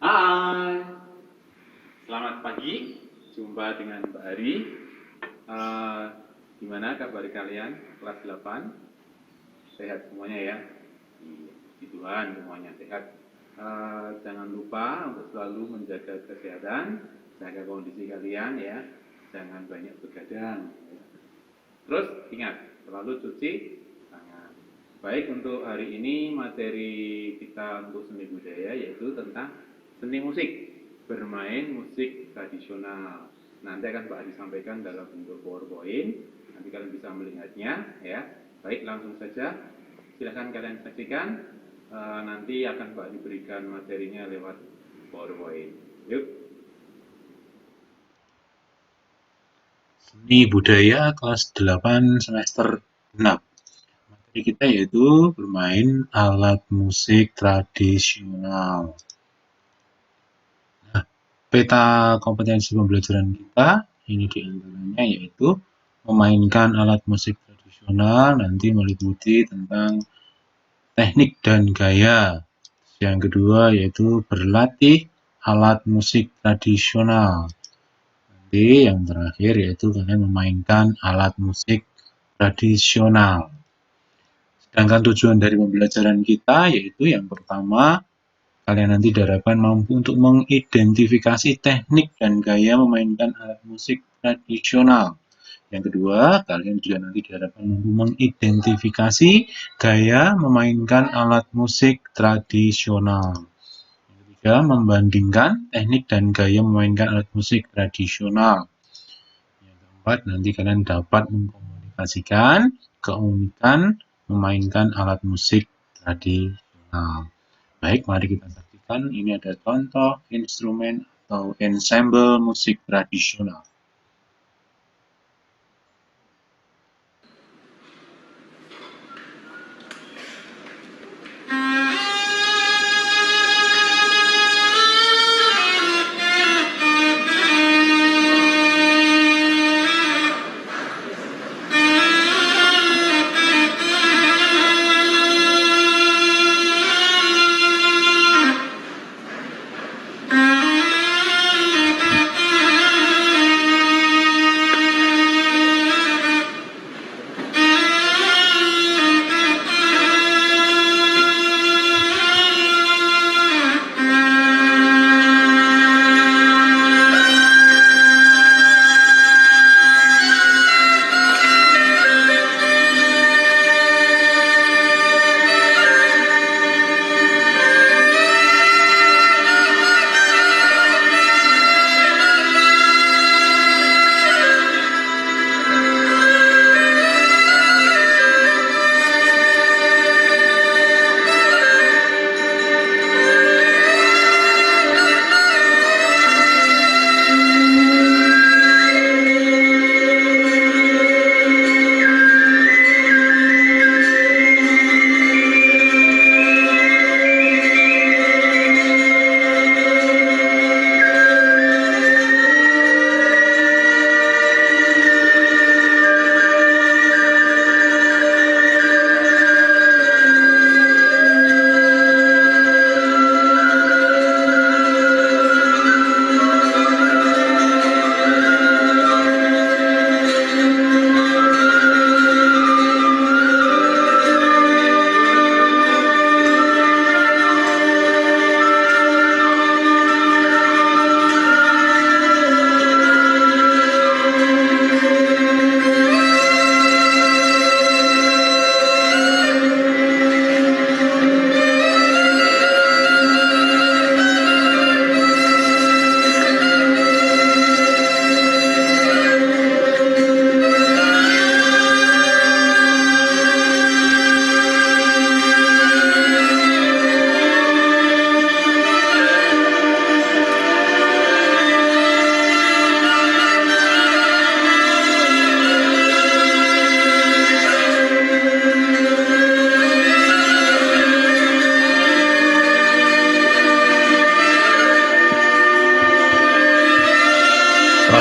Hai, selamat pagi. Jumpa dengan Mbak Ari. Gimana kabar kalian? Kelas 8? Sehat semuanya ya? Iya, puji Tuhan semuanya sehat. Jangan lupa untuk selalu menjaga kesehatan, jaga kondisi kalian ya. Jangan banyak begadang. Ya. Terus ingat, selalu cuci tangan. Baik, untuk hari ini materi kita untuk seni budaya yaitu tentang seni musik, bermain musik tradisional. Nanti akan Pak Adi sampaikan dalam bentuk PowerPoint. Nanti kalian bisa melihatnya ya. Baik, langsung saja. Silahkan kalian saksikan. Nanti akan Pak Adi berikan materinya lewat PowerPoint. Yuk. Seni budaya kelas 8 semester 6. Materi kita yaitu bermain alat musik tradisional. Nah, peta kompetensi pembelajaran kita ini diantaranya yaitu memainkan alat musik tradisional, nanti meliputi tentang teknik dan gaya. Yang kedua yaitu berlatih alat musik tradisional. Nanti yang terakhir yaitu kalian memainkan alat musik tradisional. Sedangkan tujuan dari pembelajaran kita yaitu yang pertama, kalian nanti diharapkan mampu untuk mengidentifikasi teknik dan gaya memainkan alat musik tradisional. Yang kedua, kalian juga nanti diharapkan mampu mengidentifikasi gaya memainkan alat musik tradisional. Yang ketiga, membandingkan teknik dan gaya memainkan alat musik tradisional. Yang keempat, nanti kalian dapat mengkomunikasikan keunikan memainkan alat musik tradisional. Baik, mari kita saksikan. Ini ada contoh instrumen atau ensemble musik tradisional.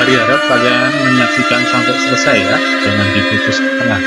Saya harap kalian menyaksikan sampai selesai ya, jangan diputus tengah.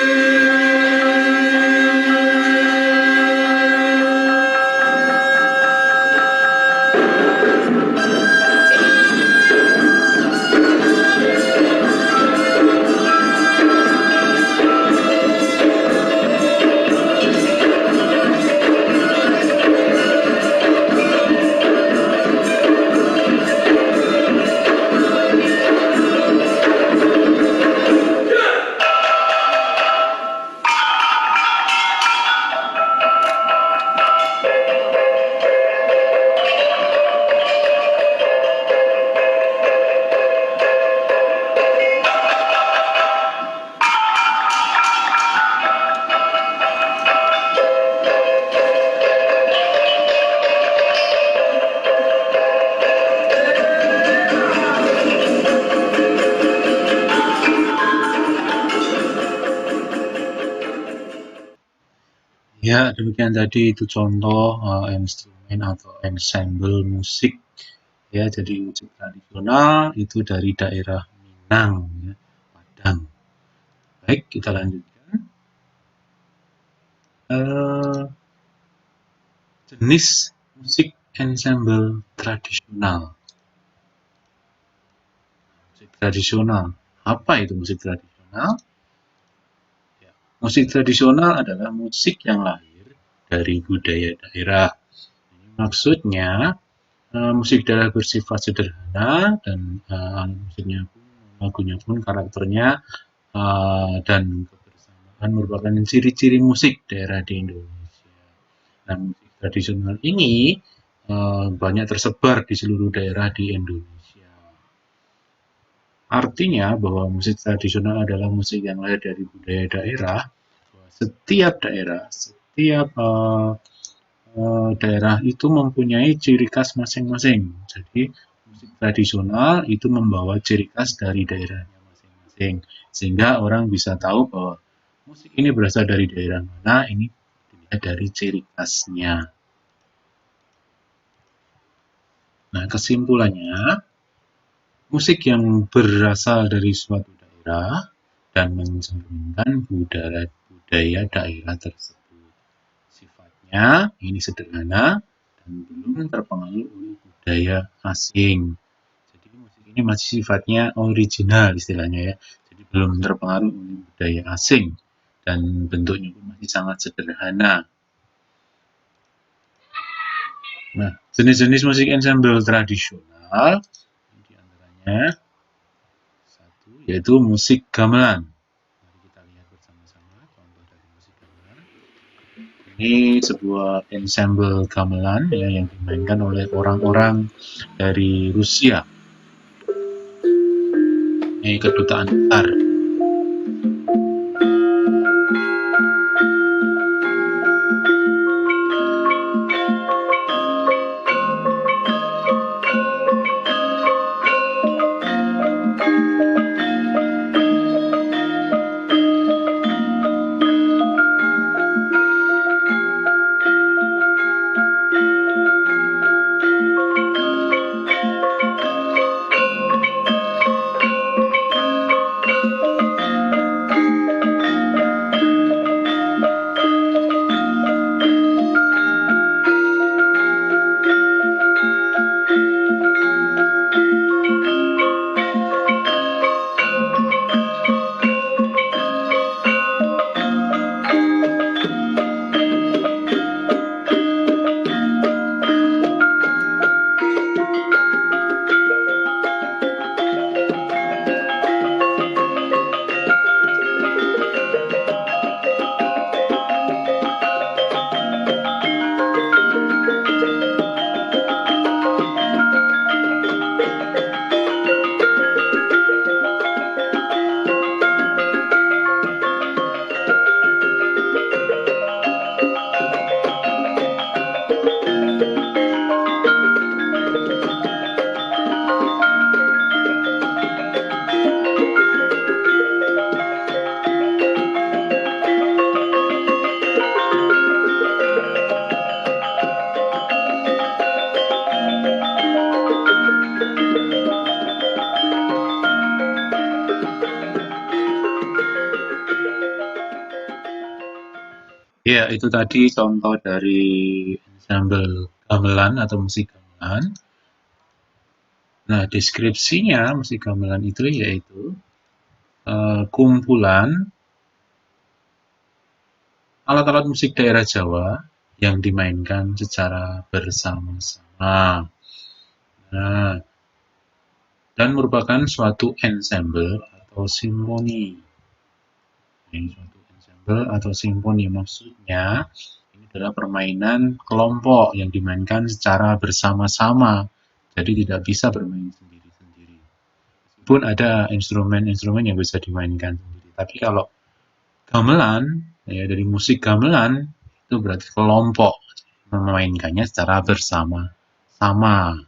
Ya, demikian tadi itu contoh instrumen atau ensemble musik. Ya, jadi musik tradisional itu dari daerah Minang, ya, Padang. Baik, kita lanjutkan. Jenis musik ensemble tradisional. Musik tradisional. Apa itu musik tradisional? Ya, musik tradisional adalah musik yang lahir dari budaya daerah. Maksudnya, musik daerah bersifat sederhana dan musiknya pun, lagunya pun karakternya dan kebersamaan merupakan ciri-ciri musik daerah di Indonesia. Nah, musik tradisional ini banyak tersebar di seluruh daerah di Indonesia. Artinya bahwa musik tradisional adalah musik yang lahir dari budaya daerah. Setiap daerah itu mempunyai ciri khas masing-masing. Jadi musik tradisional itu membawa ciri khas dari daerahnya masing-masing, sehingga orang bisa tahu bahwa musik ini berasal dari daerah mana. Ini dilihat dari ciri khasnya. Nah, kesimpulannya, musik yang berasal dari suatu daerah dan mencerminkan budaya daerah tersebut. Sifatnya ini sederhana dan belum terpengaruh oleh budaya asing. Jadi musik ini masih sifatnya original istilahnya ya. Jadi belum terpengaruh oleh budaya asing dan bentuknya pun masih sangat sederhana. Nah, jenis-jenis musik ensemble tradisional diantaranya satu yaitu musik gamelan. Mari kita lihat bersama-sama contoh dari musik gamelan. Ini sebuah ensemble gamelan ya, yang dimainkan oleh orang-orang dari Rusia. Ini kedutaan besar. Ya, itu tadi contoh dari ensemble gamelan atau musik gamelan. Nah, deskripsinya musik gamelan itu yaitu kumpulan alat-alat musik daerah Jawa yang dimainkan secara bersama-sama. Nah, dan merupakan suatu ensemble atau simfoni. Ini suatu ensemble atau simfoni, maksudnya ini adalah permainan kelompok yang dimainkan secara bersama-sama. Jadi tidak bisa bermain sendiri-sendiri. Meskipun ada instrumen-instrumen yang bisa dimainkan sendiri. Tapi kalau gamelan, ya dari musik gamelan, itu berarti kelompok memainkannya secara bersama-sama.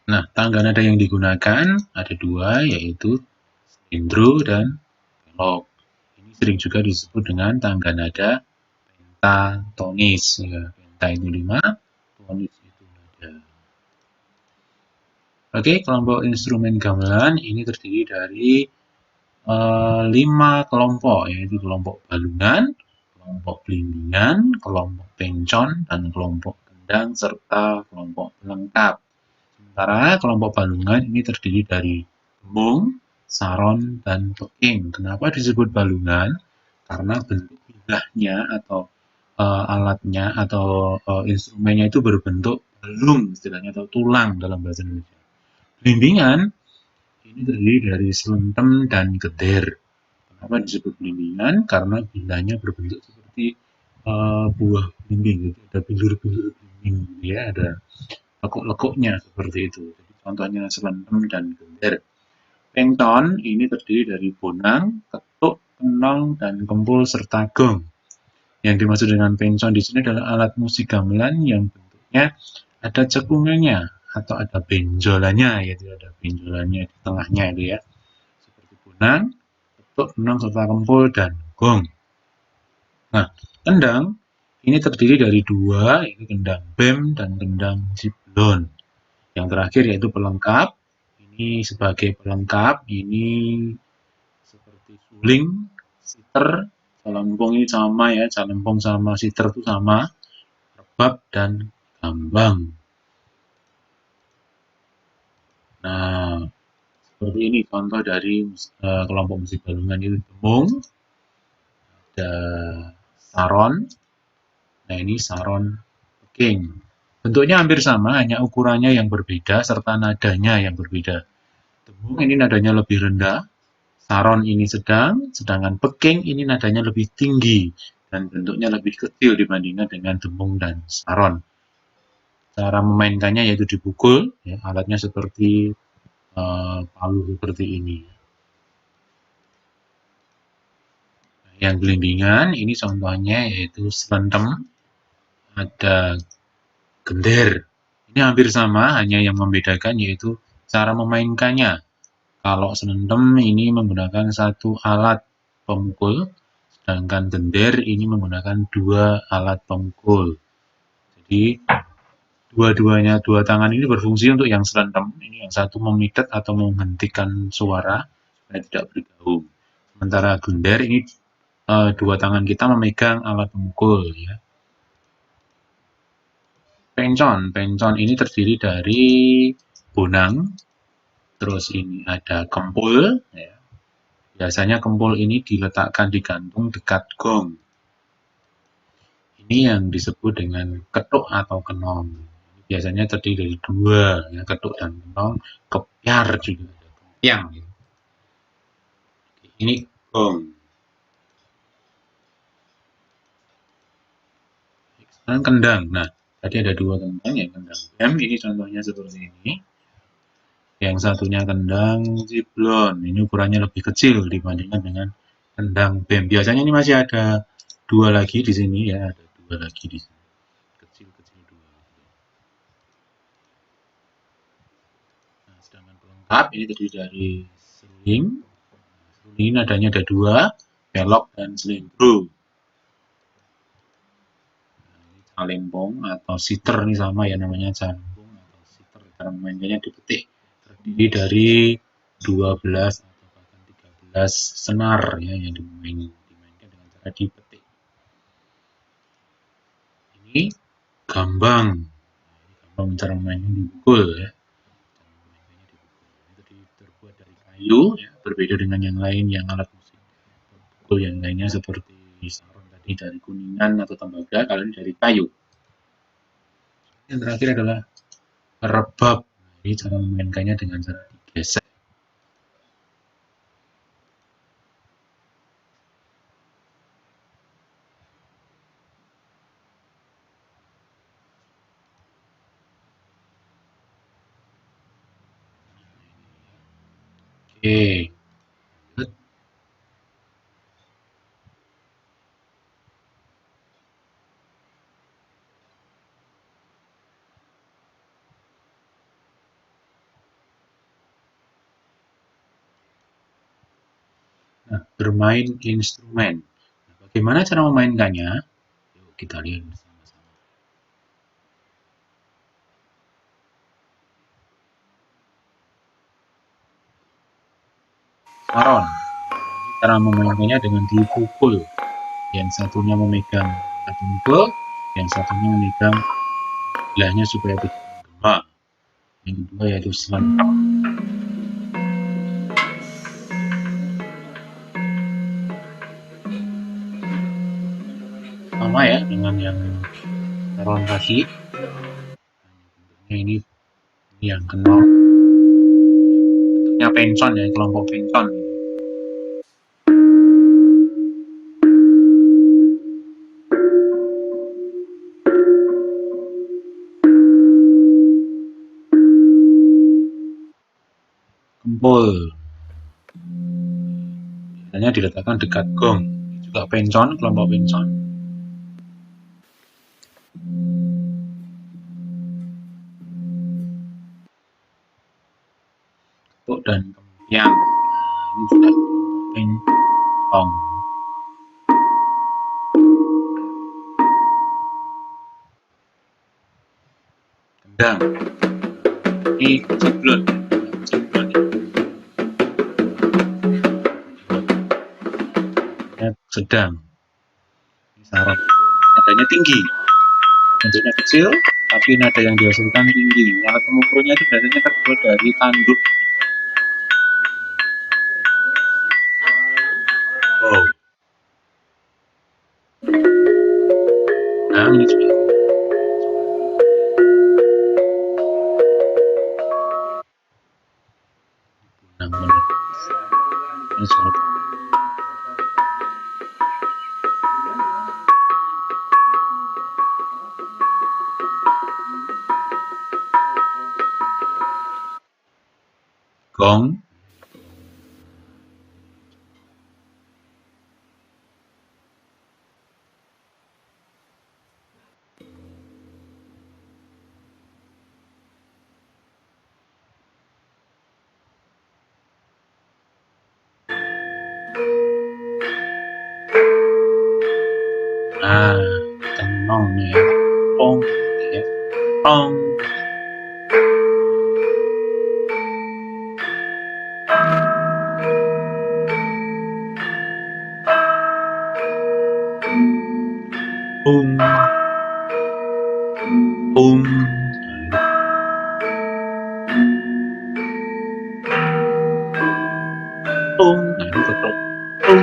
Nah, tangga nada yang digunakan ada dua, yaitu slendro dan pelok. Ini sering juga disebut dengan tangga nada pentatonis. Ya, penta itu 5, tonis itu nada. Oke, kelompok instrumen gamelan ini terdiri dari 5 kelompok, yaitu kelompok balungan, kelompok belimbingan, kelompok pencon, dan kelompok gendang, serta kelompok pelengkap. Sementara kelompok balungan ini terdiri dari bung, saron, dan peking. Kenapa disebut balungan? Karena bentuk bidahnya atau alatnya atau instrumennya itu berbentuk balung istilahnya atau tulang dalam bahasa Indonesia. Belimbingan ini terdiri dari selentem dan geder. Kenapa disebut belimbingan? Karena bidahnya berbentuk seperti buah belimbing, gitu. Ada bilir-bilir belimbing, ya, ada lekuk-lekuknya seperti itu. Jadi contohnya selentem dan geder. Pengton ini terdiri dari bonang, ketuk, kenong, dan kempul serta gong. Yang dimaksud dengan pencon di sini adalah alat musik gamelan yang bentuknya ada cekungannya atau ada benjolannya, yaitu ada benjolannya di tengahnya itu ya. Seperti bonang, ketuk, kenong, serta kempul, dan gong. Nah, kendang ini terdiri dari dua, yaitu kendang bem dan kendang siblon. Yang terakhir yaitu pelengkap. Ini sebagai pelengkap, ini seperti suling, siter, calempong ini sama ya, calempong sama siter itu sama, rebab dan gambang. Nah, seperti ini contoh dari kelompok musik balungan itu demung, ada saron, nah ini saron peking. Bentuknya hampir sama, hanya ukurannya yang berbeda serta nadanya yang berbeda. Demung ini nadanya lebih rendah, saron ini sedang, sedangkan peking ini nadanya lebih tinggi dan bentuknya lebih kecil dibandingkan dengan demung dan saron. Cara memainkannya yaitu dipukul, ya, alatnya seperti palu seperti ini. Yang belimbingan ini contohnya yaitu selentem, ada gender. Ini hampir sama, hanya yang membedakan yaitu cara memainkannya. Kalau selentem ini menggunakan satu alat pemukul, sedangkan gender ini menggunakan dua alat pemukul. Jadi dua tangan ini berfungsi untuk yang selentem, ini yang satu memitet atau menghentikan suara supaya tidak bergaung. Sementara gender ini dua tangan kita memegang alat pemukul ya. Pencon ini terdiri dari bonang, terus ini ada kempul ya. Biasanya kempul ini diletakkan di gantung dekat gong. Ini yang disebut dengan ketuk atau kenong. Biasanya terdiri dari dua, ya, ketuk dan kenong, kepiar juga ada, kepiang. Ya. Ini gong. Sekarang kendang. Nah, tadi ada dua kendang ya, kendang bem. Ini contohnya seperti ini. Yang satunya kendang siblon. Ini ukurannya lebih kecil dibandingkan dengan kendang bem. Biasanya ini masih ada dua lagi di sini ya, ada dua lagi di sini. Kecil-kecil dua. Nah, sedangkan pelengkap ini terdiri dari seling. Seling ini nadanya ada dua, pelok dan selendro. Calempong atau siter ini sama ya namanya calempong atau siter. Cara memainkannya dipetik. Terdiri dari 12 atau bahkan 13 senar ya yang dimainkan dengan cara dipetik. Ini gambang. Gambang cara memainnya dipukul ya. Ini terbuat dari kayu ya, berbeda dengan yang lain yang alat musik pukul yang lainnya seperti saron tadi dari kuningan atau tembaga, kalau ini dari kayu. Yang terakhir adalah rebab. Ini cara memainkannya dengan cara digesek. Oke. Nah, bermain instrumen. Bagaimana cara memainkannya? kita lihat bersama-sama. Saron. Cara memainkannya dengan dipukul. Yang satunya memegang dengkul, yang satunya memegang bilahnya supaya tidak menggema. Yang kedua yaitu selang. Sama ya dengan yang saron tadi. Bentuknya ini yang kenal. Bentuknya pencon ya, kelompok pencon. Kempul. Biasanya diletakkan dekat gong. Ini juga pencon, kelompok pencon. Ketuk dan kempiang. Ini juga kelompok pencon. Gendang. Ini ciblon. Ciblon ini sedang. Ini sarot. Nadanya tinggi. Bentuknya kecil, tapi nada yang dihasilkan tinggi. Alat pengukurnya itu biasanya terbuat dari tanduk. Oh. Nah, ini juga. Ini suara. Gong. Nah, tenong nih ya. Pong. Ya. Pong. Pung. Pung. Pung. Nah, ini ketuk. Pung.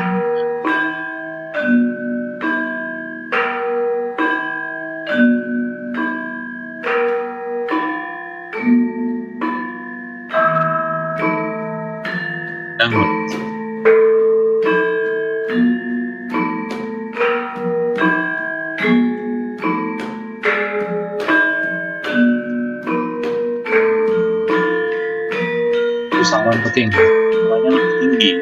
Dangdut. Itu sawan peting. Suaranya lebih tinggi.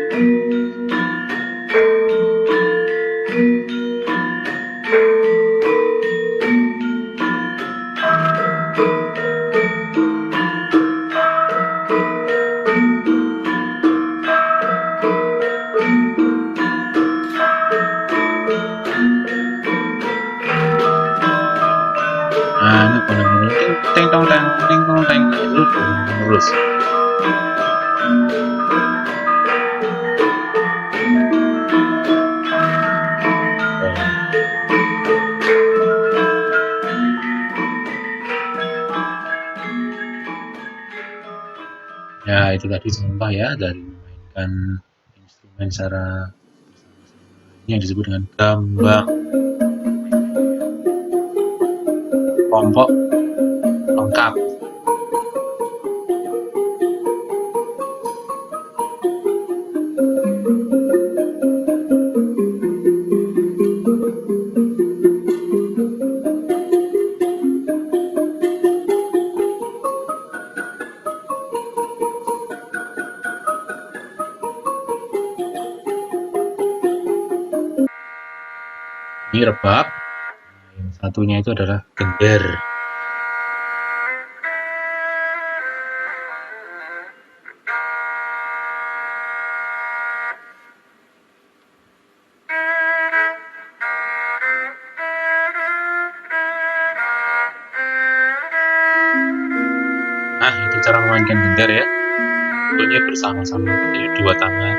Nah, ini benar-benar ting tong teng ting tong teng itu terus. Ya, itu tadi contoh ya dari memainkan instrumen secara bersama-sama yang disebut dengan gambang. Kelompok lengkap. Ini rebab. Yang satunya itu adalah gender. cara memainkan gendar ya. Pukulnya bersama-sama, jadi dua tangan.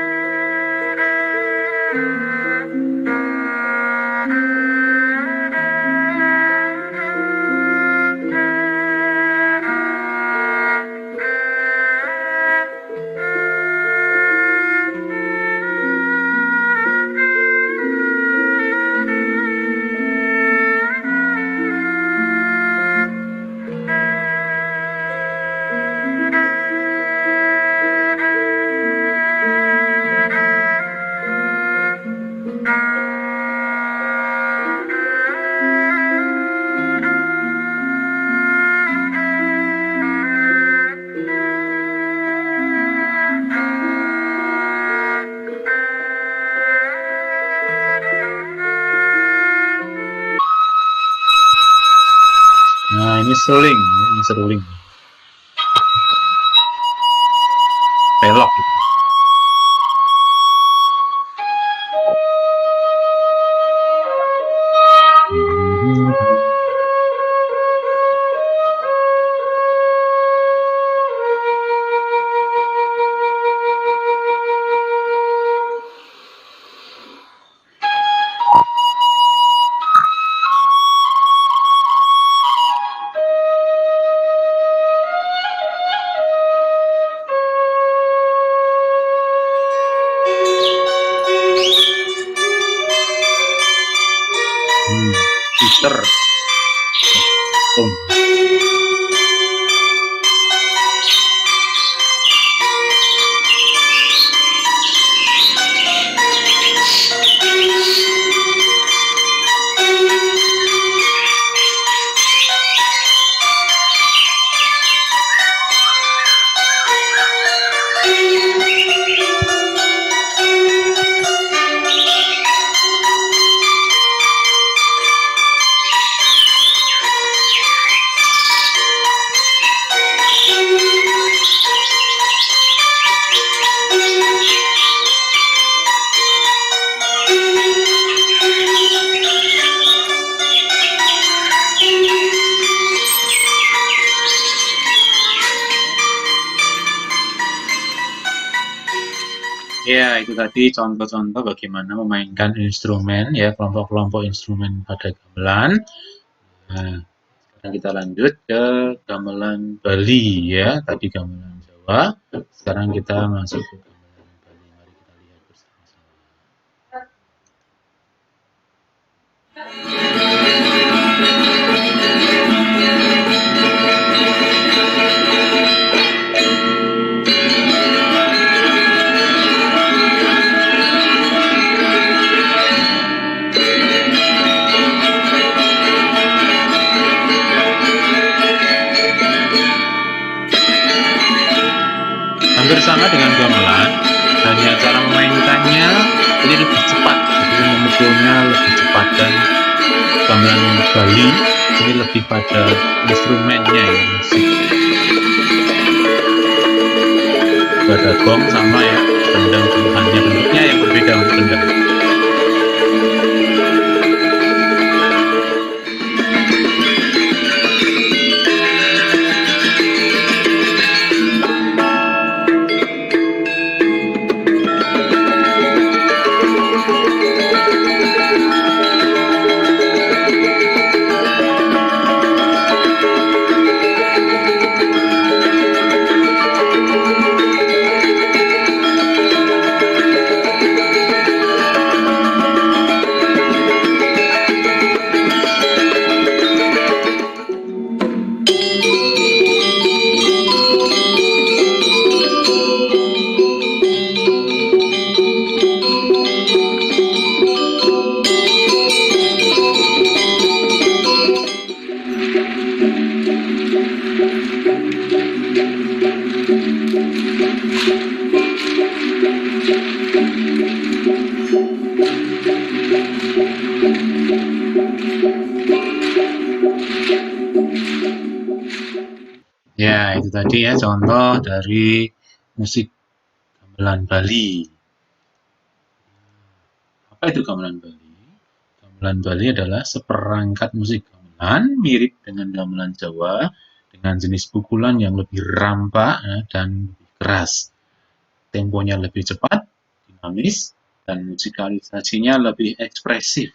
Nah, ini seruling, ini seruling. Pelok gitu. Gitar. Ya, itu tadi contoh-contoh bagaimana memainkan instrumen ya, kelompok-kelompok instrumen pada gamelan. Nah, sekarang kita lanjut ke gamelan Bali ya, tadi gamelan Jawa. Sekarang kita masuk ke gamelan Bali. Mari kita lihat bersama-sama. Hampir sama dengan gamelan, hanya cara memainkannya ini lebih cepat, jadi memukulnya lebih cepat, dan gamelan Bali ini lebih pada instrumennya ya, musik. Pada gong sama ya, gendang hanya bentuknya yang berbeda untuk gendang. Ya, itu tadi ya contoh dari musik gamelan Bali. Apa itu gamelan Bali? Gamelan Bali adalah seperangkat musik gamelan mirip dengan gamelan Jawa dengan jenis pukulan yang lebih rampak dan lebih keras. Temponya lebih cepat, dinamis, dan musikalisasinya lebih ekspresif.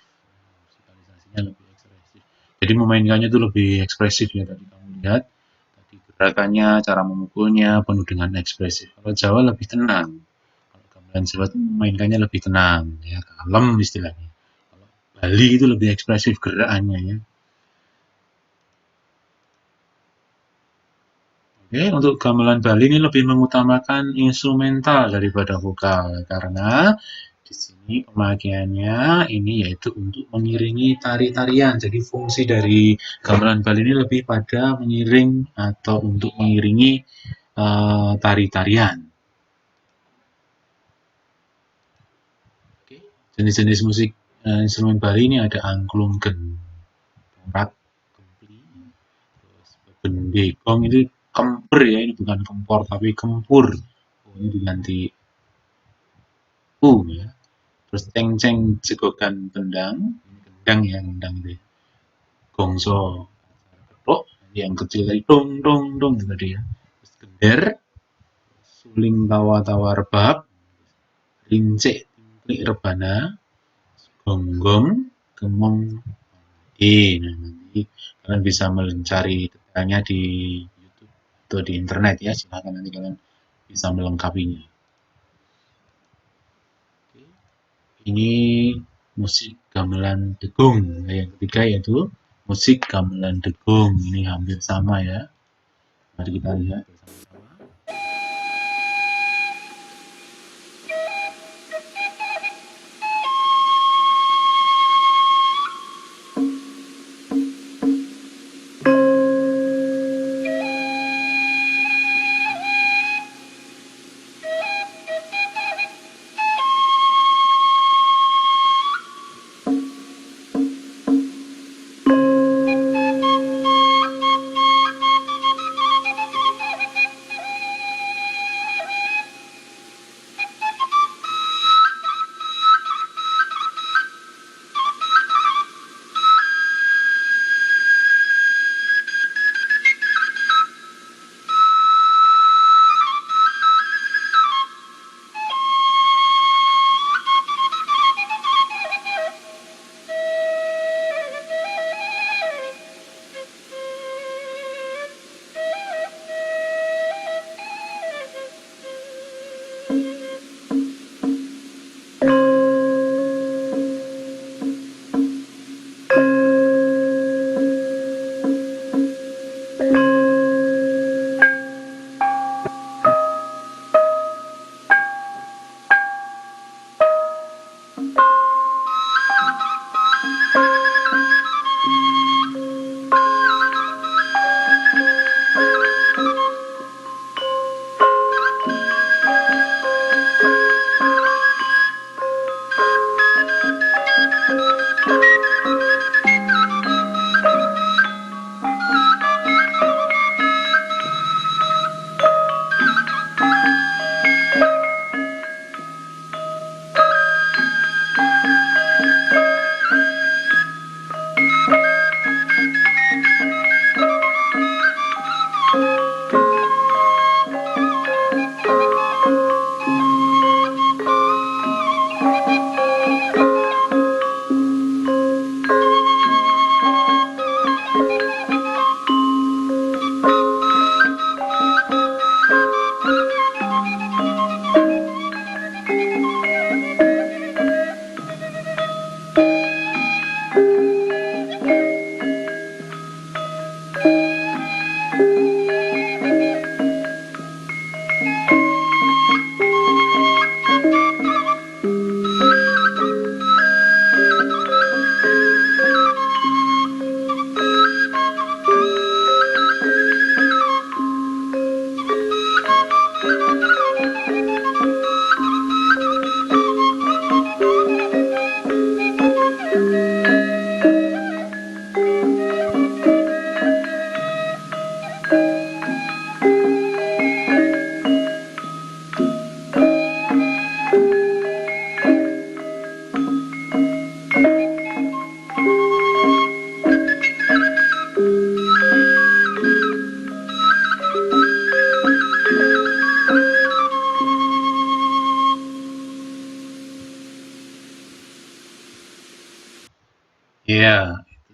Jadi memainkannya itu lebih ekspresif ya, tadi kamu lihat. Tadi gerakannya, cara memukulnya penuh dengan ekspresif. Kalau Jawa lebih tenang. Kalau gamelan Jawa itu memainkannya lebih tenang, ya, kalem istilahnya. Kalau Bali itu lebih ekspresif gerakannya ya. Oke, untuk gamelan Bali ini lebih mengutamakan instrumental daripada vokal karena di sini pemakaiannya ini yaitu untuk mengiringi tari-tarian. Jadi fungsi dari gamelan Bali ini lebih pada mengiring atau untuk mengiringi tari-tarian. Oke, jenis-jenis musik instrumen Bali ini ada angklung, gendrak, kempli, terus bende, gong ini kemper ya, ini bukan kempor tapi kempur. Oh, ini diganti ya. Terus ceng-ceng jegokan kendang, kendang ya, kendang deh. Gongso, ketok, yang kecil tadi dong dong dong tadi ya. Terus gender, suling tawa-tawa rebab, rincik timplik rebana, gonggong, gemong. Nah, nanti kalian bisa mencari detailnya di YouTube atau di internet ya. Silahkan nanti kalian bisa melengkapinya. Ini musik gamelan degung. Yang ketiga yaitu musik gamelan degung. Ini hampir sama ya. Mari kita lihat bersama-sama.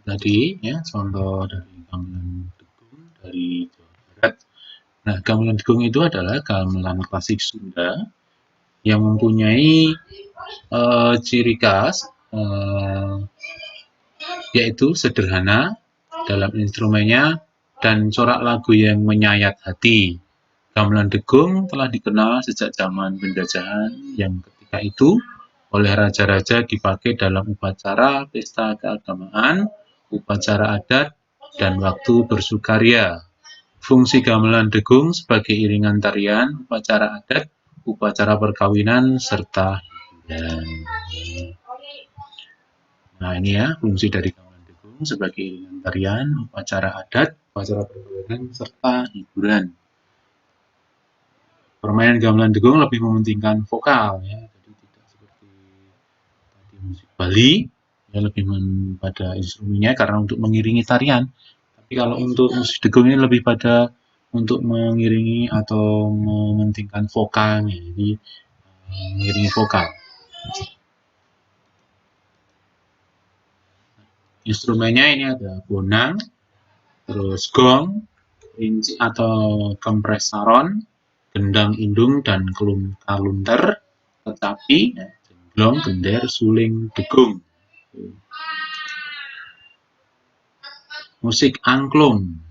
tadi ya, contoh dari gamelan Degung dari Jawa Barat. Nah, gamelan Degung itu adalah gamelan klasik Sunda yang mempunyai ciri khas yaitu sederhana dalam instrumennya dan corak lagu yang menyayat hati. Gamelan Degung telah dikenal sejak zaman penjajahan yang ketika itu oleh raja-raja dipakai dalam upacara pesta keagamaan, upacara adat, dan waktu bersukaria. Fungsi gamelan Degung sebagai iringan tarian, upacara adat, upacara perkawinan, serta hiburan. Nah, ini ya fungsi dari gamelan Degung sebagai iringan tarian, upacara adat, upacara perkawinan, serta hiburan. Permainan gamelan Degung lebih mementingkan vokal ya, jadi tidak seperti tadi musik Bali ya, lebih pada instrumennya karena untuk mengiringi tarian. Tapi kalau untuk musik Degung ini lebih pada untuk mengiringi atau mementingkan vokalnya, jadi mengiringi vokal. Instrumennya ini ada bonang, terus gong, rinci atau kompresaron, gendang indung dan kalunter, tetapi jemblong, gender, suling, degung. Musik angklung.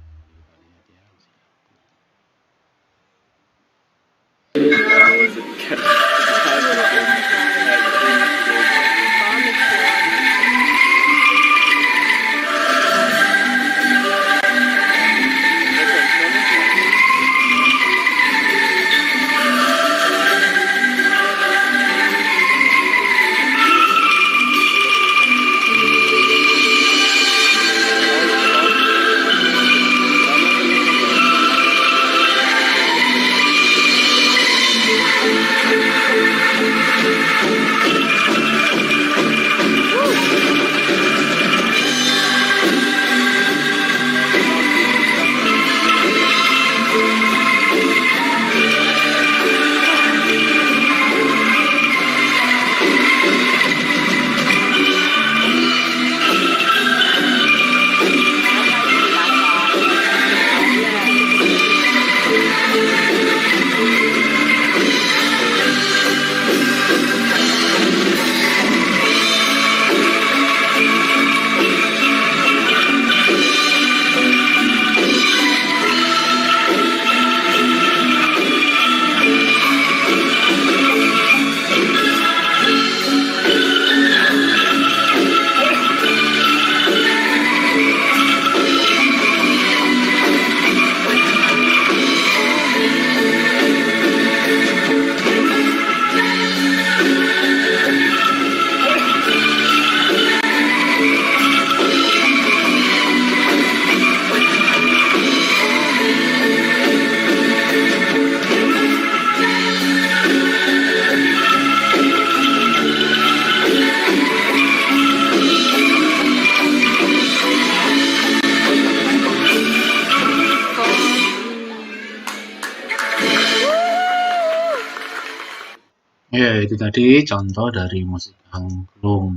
Ya, itu tadi contoh dari musik angklung.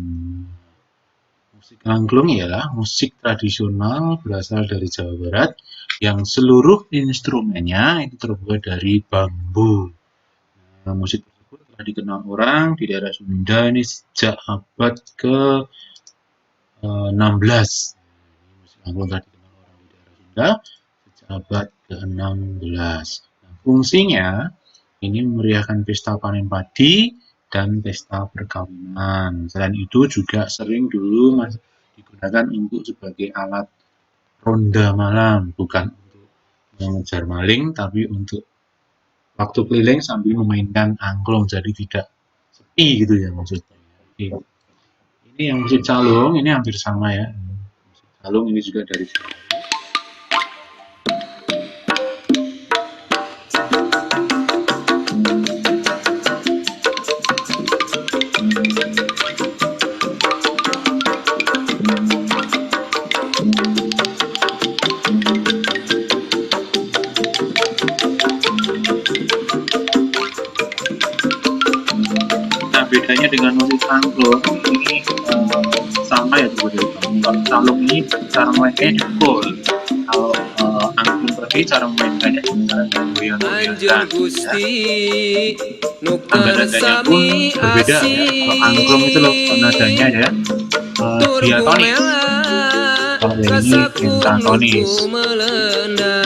Musik angklung ialah musik tradisional berasal dari Jawa Barat yang seluruh instrumennya itu terbuat dari bambu. Nah, musik tersebut telah dikenal orang di daerah Sunda ini sejak abad ke-16. Musik angklung telah dikenal orang di daerah Sunda sejak abad ke-16. Nah, fungsinya ini memeriahkan pesta panen padi dan pesta perkawinan. Selain itu juga sering dulu digunakan untuk sebagai alat ronda malam, bukan untuk mengejar maling, tapi untuk waktu keliling sambil memainkan angklung, jadi tidak sepi gitu ya maksudnya. Ini yang musik calung, ini hampir sama ya. Musik calung ini juga dari bedanya bedanya dengan musik angklung ini sama ya tuh dari kamu. Kalau calung ini cara mainnya dipukul, kalau angklung tadi cara mainnya dengan cara Anjeun goyang-goyangkan ya. Gusti nu Tanda-tandanya pun kersami berbeda ya. Kalau angklung itu loh nadanya ya tur diatonis, gumela kalau yang ini kasakur pentatonis. nuku melenda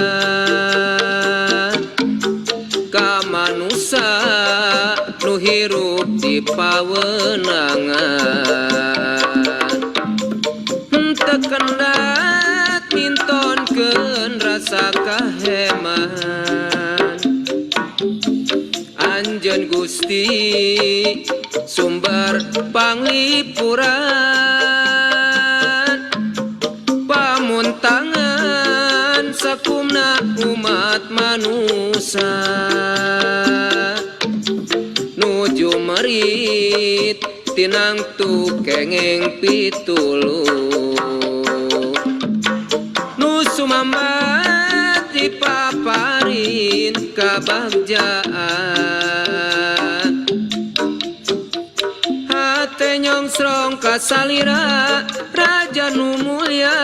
ka manusia nu hirup di pawenangan teu kendak mintonkeun rasa kaheman Anjeun Gusti sumber panglipuran pamuntangan sakumna umat manusia nuju merit tinang tu kengeng pituluh nu sumambat dipaparin kabagjaan hate nyongsrong kasalira raja nu mulia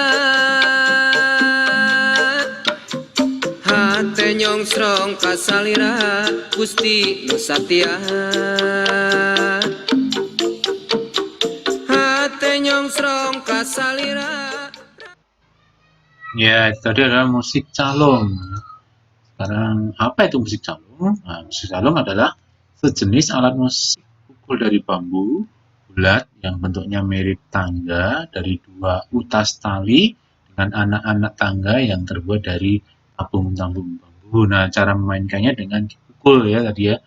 hate nyongsrong kasalira Gusti nu satya hate nyongsrong kasalira. Ya, itu tadi adalah musik calung. Sekarang apa itu musik calung? Nah, musik calung adalah sejenis alat musik pukul dari bambu bulat yang bentuknya mirip tangga dari dua utas tali dengan anak-anak tangga yang terbuat dari tabung-tabung bambu. Nah, cara memainkannya dengan dipukul ya tadi ya.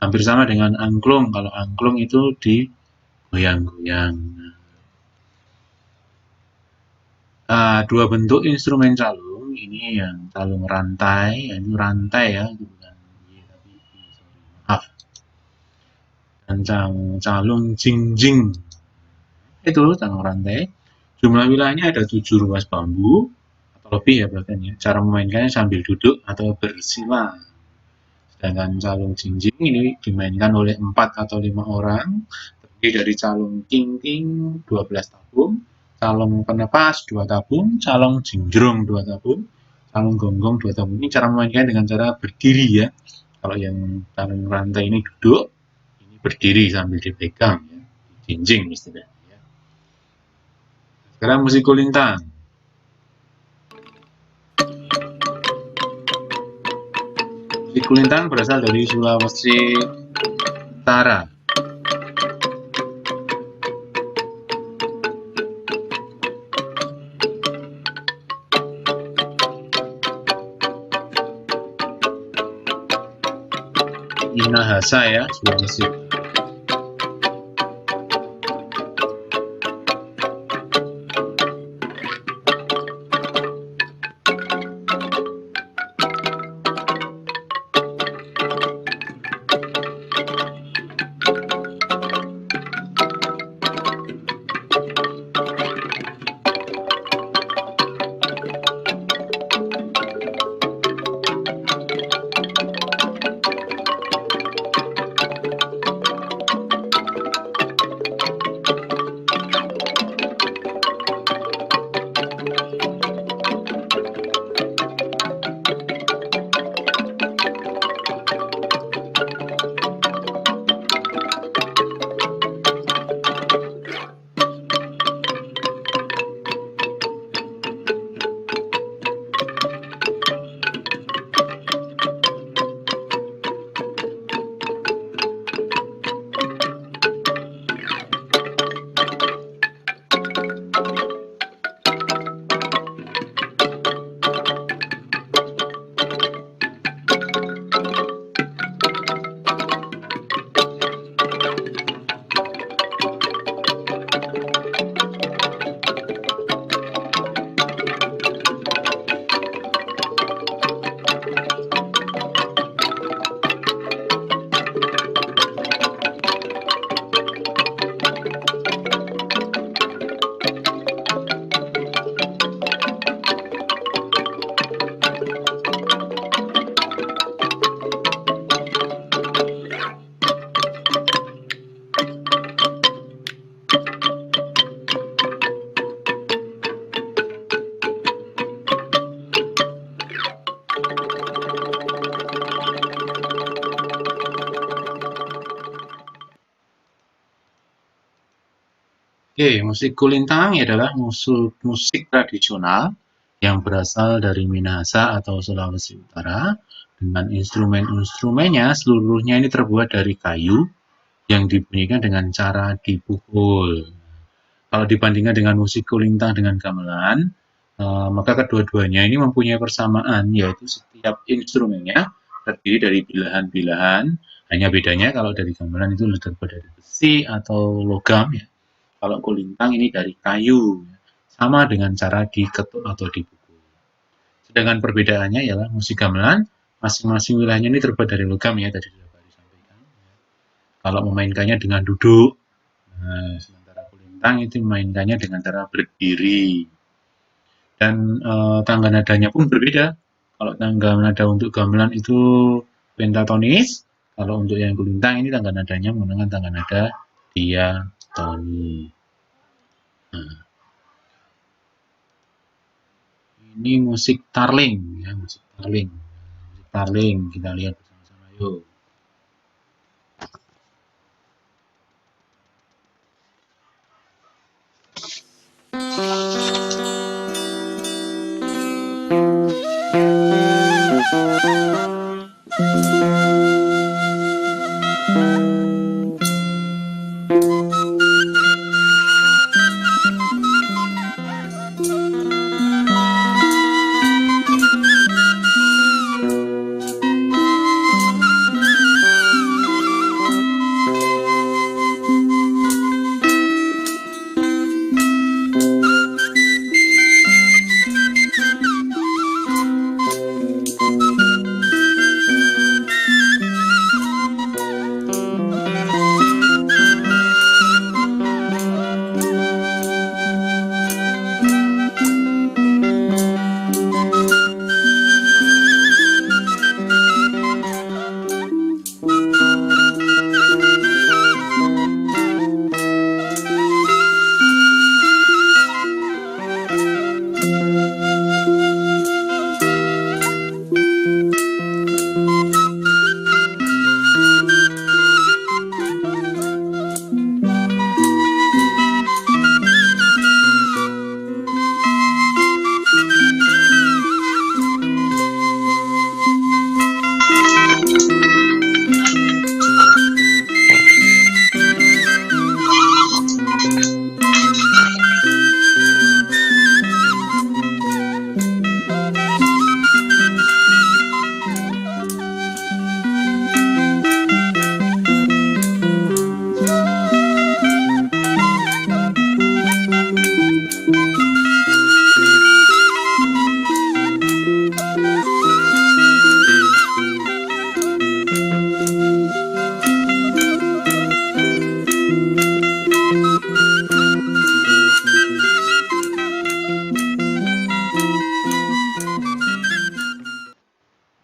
Hampir sama dengan angklung. Kalau angklung itu digoyang-goyang. Dua bentuk instrumen calung ini yang calung rantai, ini rantai ya, itu bukan tapi maaf. Dan calung jingjing itu calung rantai. Jumlah wilayahnya ada 7 ruas bambu atau lebih ya bahkan ya. Cara memainkannya sambil duduk atau bersila. Sedangkan calung jingjing ini dimainkan oleh 4 atau 5 orang, terdiri dari calung king 12 tabung, calung penepas 2 tabung, calung jinjrung 2 tabung, calung gonggong 2 tabung. Ini cara memainkan dengan cara berdiri ya. Kalau yang calung rantai ini duduk, ini berdiri sambil dipegang ya. Jinjing istilahnya ya. Sekarang musik kulintang. Musik kulintang berasal dari Sulawesi Utara. Minahasa ya, Sulawesi. Oke, musik kulintang adalah musik tradisional yang berasal dari Minahasa atau Sulawesi Utara dengan instrumen-instrumennya seluruhnya ini terbuat dari kayu yang dibunyikan dengan cara dipukul. Kalau dibandingkan dengan musik kulintang dengan gamelan, maka kedua-duanya ini mempunyai persamaan, yaitu setiap instrumennya terdiri dari bilahan-bilahan. Hanya bedanya kalau dari gamelan itu terbuat dari besi atau logam, ya. Kalau kulintang ini dari kayu, sama dengan cara diketuk atau dipukul. Sedangkan perbedaannya ialah musik gamelan, masing-masing wilayahnya ini terbuat dari logam, ya, tadi sudah disampaikan. Kalau memainkannya dengan duduk, nah, sementara kulintang itu memainkannya dengan cara berdiri. Dan tangga nadanya pun berbeda. Kalau tangga nada untuk gamelan itu pentatonis, kalau untuk yang kulintang ini tangga nadanya menggunakan tangga nada diatonis. Nah, ini musik tarling, ya, musik tarling. Musik tarling kita lihat bersama-sama yuk.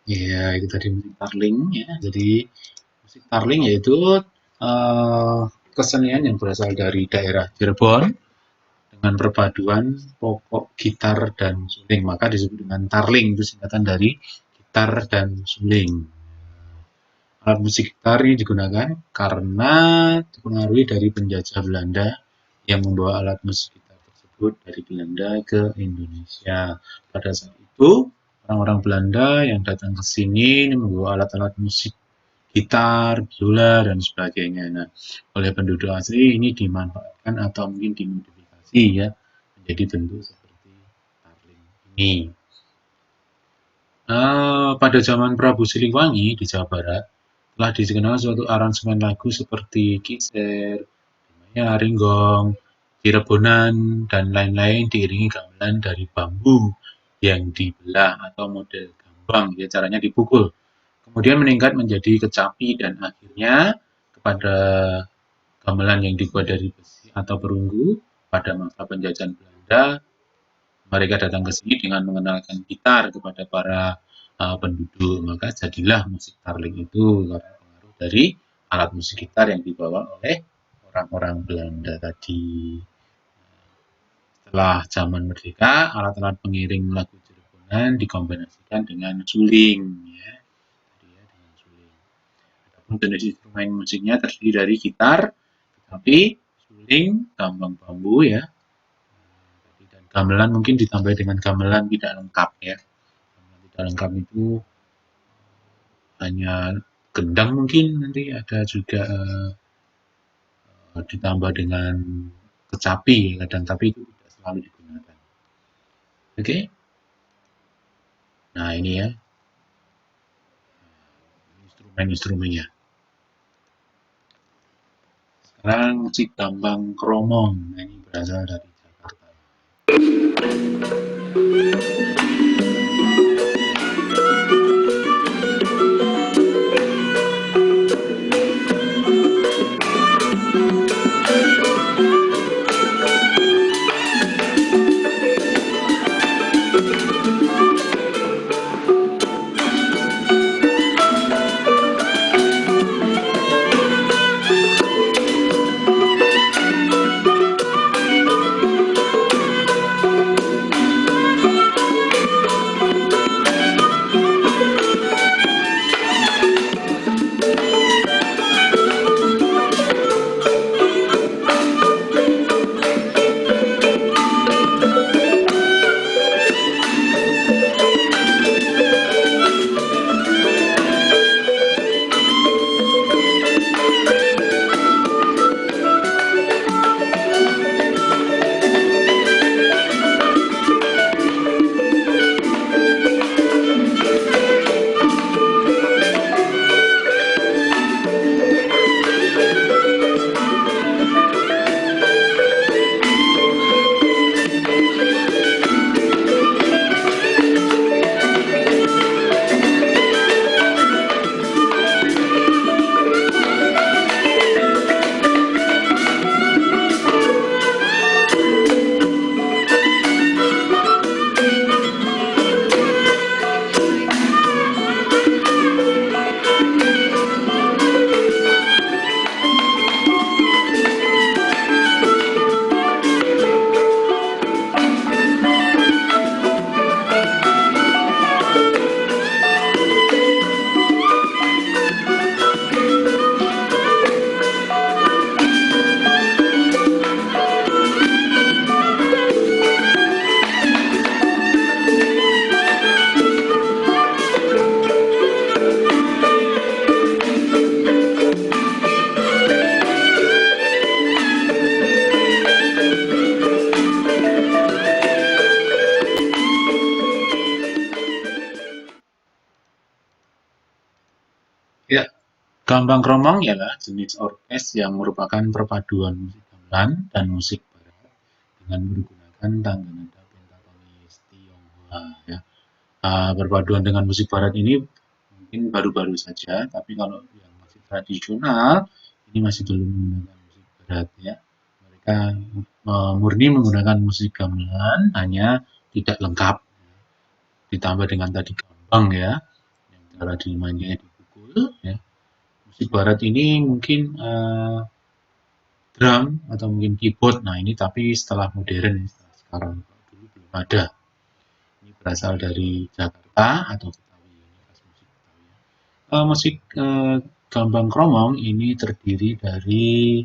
Ya, itu tadi musik tarling, ya. Jadi musik tarling yaitu kesenian yang berasal dari daerah Cirebon dengan perpaduan pokok gitar dan suling, maka disebut dengan tarling, itu singkatan dari gitar dan suling. Alat musik gitar ini digunakan karena dipengaruhi dari penjajah Belanda yang membawa alat musik gitar tersebut dari Belanda ke Indonesia. Pada saat itu, orang-orang Belanda yang datang ke sini membawa alat-alat musik gitar, biola, dan sebagainya. Nah, oleh penduduk asli ini dimanfaatkan atau mungkin dimodifikasi, ya, menjadi bentuk seperti tarling ini. Pada zaman Prabu Siliwangi di Jawa Barat, telah dikenal suatu aransemen lagu seperti Kiser, Maya Ringgong, Cirebonan, dan lain-lain diiringi gamelan dari bambu yang dibelah atau model gambang, ya, caranya dipukul. Kemudian meningkat menjadi kecapi dan akhirnya kepada gamelan yang dibuat dari besi atau perunggu. Pada masa penjajahan Belanda, mereka datang ke sini dengan mengenalkan gitar kepada para penduduk, maka jadilah musik tarling itu karena pengaruh dari alat musik gitar yang dibawa oleh orang-orang Belanda tadi. Setelah zaman merdeka, alat-alat pengiring lagu Cirebonan dikombinasikan dengan suling, ya. Dengan suling. Adapun jenis instrumen musiknya terdiri dari gitar, tetapi suling, gambang bambu ya. Dan gamelan mungkin ditambah dengan gamelan tidak lengkap ya. Gamelan tidak lengkap itu hanya gendang mungkin nanti ada juga ditambah dengan kecapi kadang, tapi itu tidak selalu digunakan. Oke. Nah, ini ya instrumen-instrumennya. Sekarang musik gambang kromong. Nah, ini berasal dari Jakarta. Ya, gambang kromong ialah jenis orkes yang merupakan perpaduan musik gamelan dan musik barat dengan menggunakan tangga nada pentatonis Tionghoa. Ya. Perpaduan dengan musik barat ini mungkin baru-baru saja, tapi kalau yang masih tradisional ini masih belum menggunakan musik barat ya. Mereka murni menggunakan musik gamelan, hanya tidak lengkap. Ditambah dengan tadi gambang ya, yang cara dimainnya dipukul ya. Musik barat ini mungkin drum atau mungkin keyboard. Nah, ini tapi setelah modern sekarang, dulu belum ada. Ini berasal dari Jakarta atau Betawi. Musik gambang kromong ini terdiri dari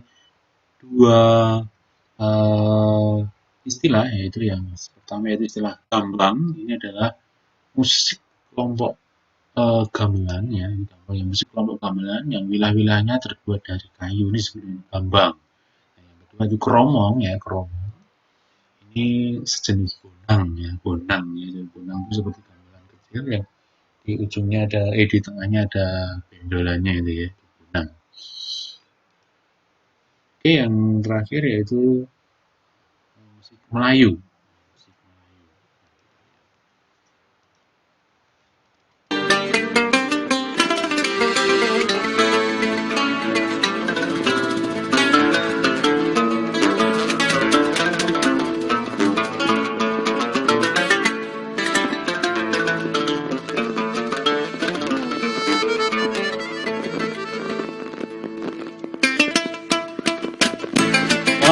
dua istilah, yaitu yang pertama yaitu istilah gambang. Ini adalah musik kelompok gamelan ya, musik kelompok gamelan yang wilah-wilahnya terbuat dari kayu, ini disebut gambang. Nah, yang kedua itu kromong ya, kromong ini sejenis bonang ya, bonang itu seperti gamelan kecil yang di ujungnya ada di tengahnya ada bendolannya itu ya, bonang. Oke, yang terakhir yaitu musik Melayu.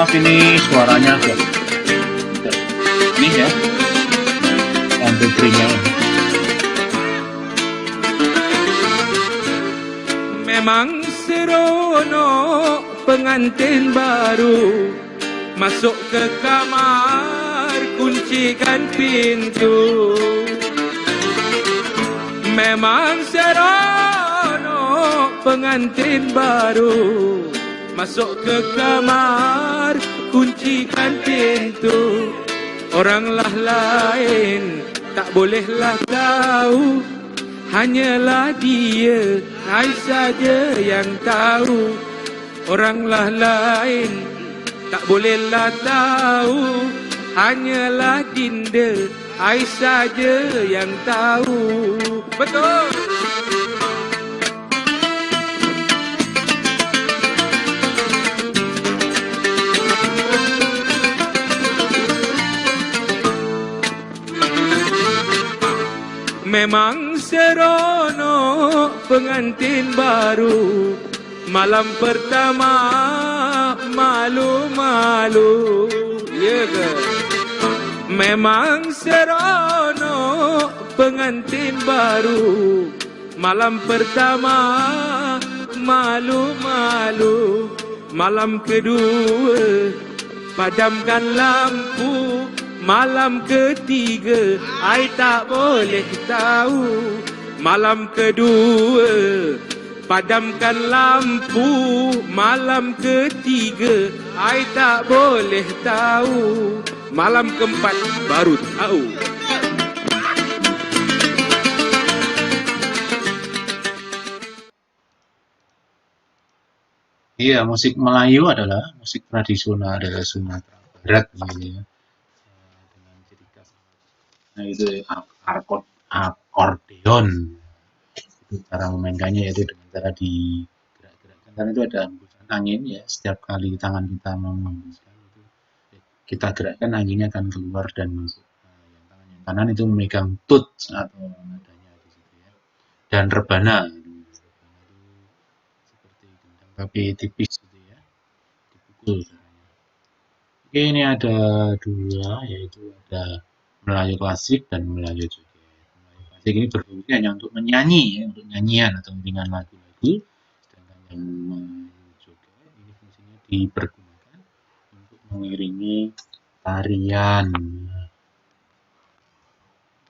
Maaf ini suaranya agak ini ya, MP3-nya. Memang serono pengantin baru masuk ke kamar, kuncikan pintu. Memang seronok pengantin baru masuk ke kamar, kuncikan pintu. Oranglah lain tak bolehlah tahu, hanyalah dia, I saja yang tahu. Oranglah lain tak bolehlah tahu, hanyalah dinda, I saja yang tahu. Betul. Memang seronok pengantin baru, malam pertama malu-malu, ya ke? Memang seronok pengantin baru, malam pertama malu-malu. Malam kedua padamkan lampu, malam ketiga I tak boleh tahu. Malam kedua padamkan lampu, malam ketiga I tak boleh tahu. Malam keempat baru tahu. Iya, musik Melayu adalah musik tradisional dari Sumatera Barat, gitu ya. Dengan ciri khas, nah itu akordeon. Itu cara memainkannya yaitu dengan cara digerak-gerakkan, karena itu ada hembusan angin ya. Setiap kali tangan kita menghembuskan itu, kita gerakkan, anginnya akan keluar dan masuk. Yang tangan yang kanan itu memegang tut atau nadanya di situ ya. Dan rebana. Tapi tipis gitu ya, dipukul caranya. Oke, ini ada dua, yaitu ada Melayu klasik dan Melayu joget. Melayu klasik ini berfungsi hanya untuk menyanyi ya, untuk nyanyian atau iringan lagu-lagu, sedangkan yang Melayu joget ini fungsinya dipergunakan untuk mengiringi tarian.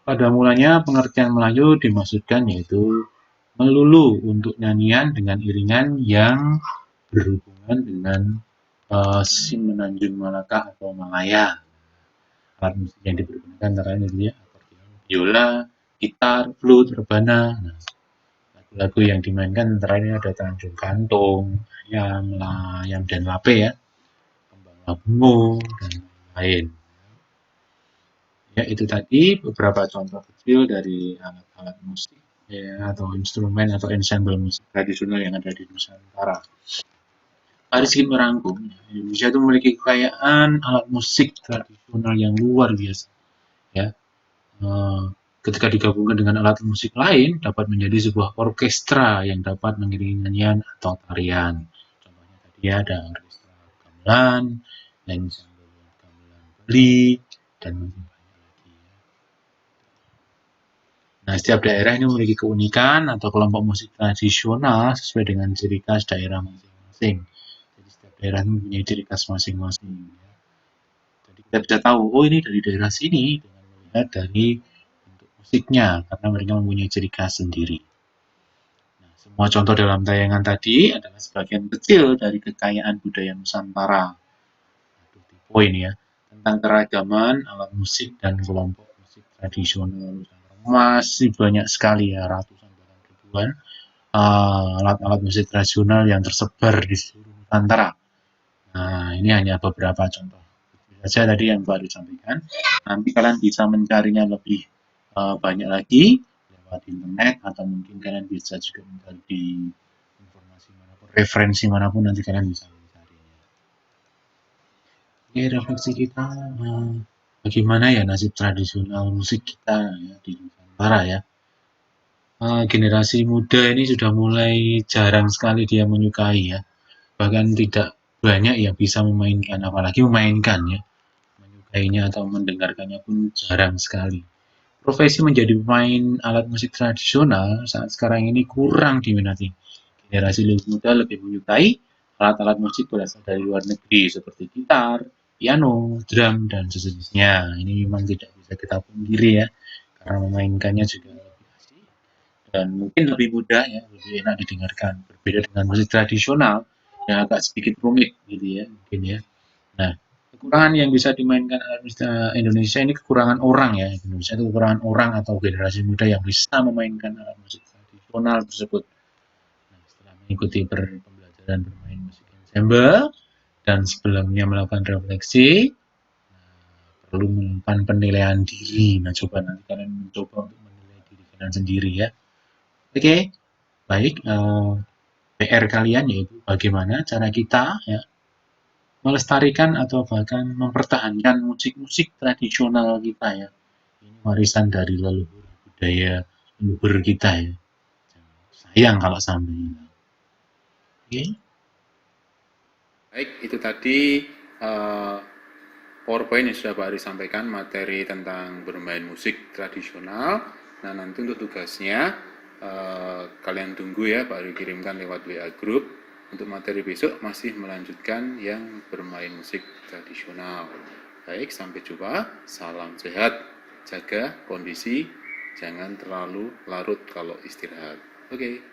Pada mulanya pengertian Melayu dimaksudkan yaitu melulu untuk nyanyian dengan iringan yang berhubungan dengan Semenanjung Malaka atau Malaya. Alat musik yang dipergunakan antara lain akordeon, biola, gitar, flute, rebana. Nah, lagu-lagu yang dimainkan antara lain ada Tanjung Gantung, Ayam dan Lape ya, Kembang Labungu dan lain. Ya, itu tadi beberapa contoh kecil dari alat-alat musik ya, atau instrumen atau ensemble musik tradisional yang ada di Nusantara. Mari sedikit merangkum, Indonesia itu memiliki kekayaan alat musik tradisional yang luar biasa. Ya, ketika digabungkan dengan alat musik lain, dapat menjadi sebuah orkestra yang dapat mengiringi nyanyian atau tarian. Contohnya tadi ada orkestra gamelan, ensemble gamelan Bali, dan masih banyak lagi. Nah, setiap daerah ini memiliki keunikan atau kelompok musik tradisional sesuai dengan ciri khas daerah masing-masing. Jadi setiap daerah mempunyai ciri khas masing-masing. Ya. Jadi kita bisa tahu, oh ini dari daerah sini dengan melihat dari bentuk musiknya, karena mereka mempunyai ciri khas sendiri. Nah, semua contoh dalam tayangan tadi adalah sebagian kecil dari kekayaan budaya Nusantara. Poin ya, tentang keragaman alat musik dan kelompok musik tradisional Nusantara. Masih banyak sekali ya, ratusan bahkan ribuan alat-alat musik tradisional yang tersebar di seluruh Nusantara. Nah, ini hanya beberapa contoh saja tadi yang baru disampaikan. Nanti kalian bisa mencarinya lebih banyak lagi lewat internet, atau mungkin kalian bisa juga mencari di informasi manapun, referensi manapun, nanti kalian bisa mencarinya. Oke, refleksi kita, bagaimana ya nasib tradisional musik kita ya, di Nusantara ya. Generasi muda ini sudah mulai jarang sekali dia menyukai ya, bahkan tidak banyak yang bisa memainkan, apalagi memainkan ya, menyukainya atau mendengarkannya pun jarang sekali. Profesi menjadi pemain alat musik tradisional saat sekarang ini kurang diminati. Generasi lebih muda lebih menyukai alat-alat musik berasal dari luar negeri seperti gitar, piano, drum, dan sejenisnya. Ini memang tidak bisa kita pungkiri ya, karena memainkannya juga lebih asik dan mungkin lebih mudah ya, lebih enak didengarkan. Berbeda dengan musik tradisional yang agak sedikit rumit gitu ya, mungkin ya. Nah, kekurangan yang bisa dimainkan alat musik Indonesia ini kekurangan orang ya. Indonesia itu kekurangan orang atau generasi muda yang bisa memainkan alat musik tradisional tersebut. Nah, setelah mengikuti pembelajaran bermain musik ensemble dan sebelumnya melakukan refleksi, perlu melakukan penilaian diri. Nah, coba nanti kalian mencoba untuk menilai diri kalian sendiri ya. Oke, baik. PR kalian yaitu bagaimana cara kita ya melestarikan atau bahkan mempertahankan musik-musik tradisional kita ya. Ini warisan dari leluhur budaya leluhur kita ya. Sayang kalau sampai hilang. Oke. Baik, itu tadi PowerPoint yang sudah Pak Ari sampaikan, materi tentang bermain musik tradisional. Nah, nanti untuk tugasnya kalian tunggu ya, Pak Ari kirimkan lewat WA Group. Untuk materi besok masih melanjutkan yang bermain musik tradisional. Baik, sampai jumpa. Salam sehat, jaga kondisi, jangan terlalu larut kalau istirahat. Oke.